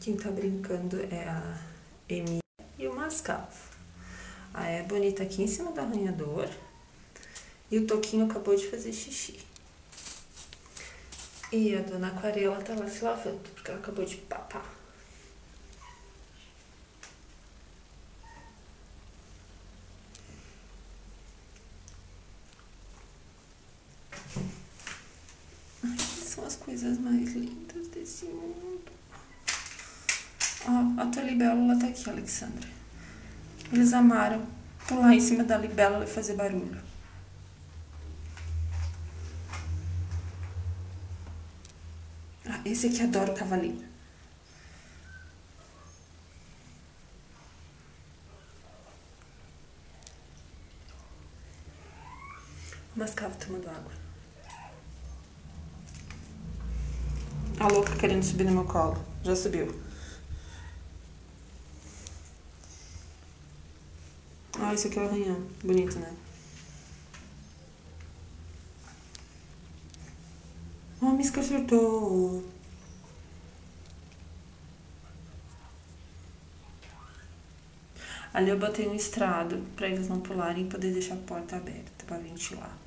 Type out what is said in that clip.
Quem tá brincando é a Emília e o Mascavo. A Ebony tá aqui em cima do arranhador e o Toquinho acabou de fazer xixi. E a Dona Aquarela tá lá se lavando, porque ela acabou de papar. Ai, que são as coisas mais lindas desse mundo. Ó, a tua libélula tá aqui, Alexandra. Eles amaram pular em cima da libélula e fazer barulho. Ah, esse aqui adora o cavalinho. O Mascavo tomando água. A louca querendo subir no meu colo. Já subiu. Ah, esse aqui é o arranhão. Bonito, né? Oh, a Misca surtou. Ali eu botei um estrado pra eles não pularem e poder deixar a porta aberta pra ventilar.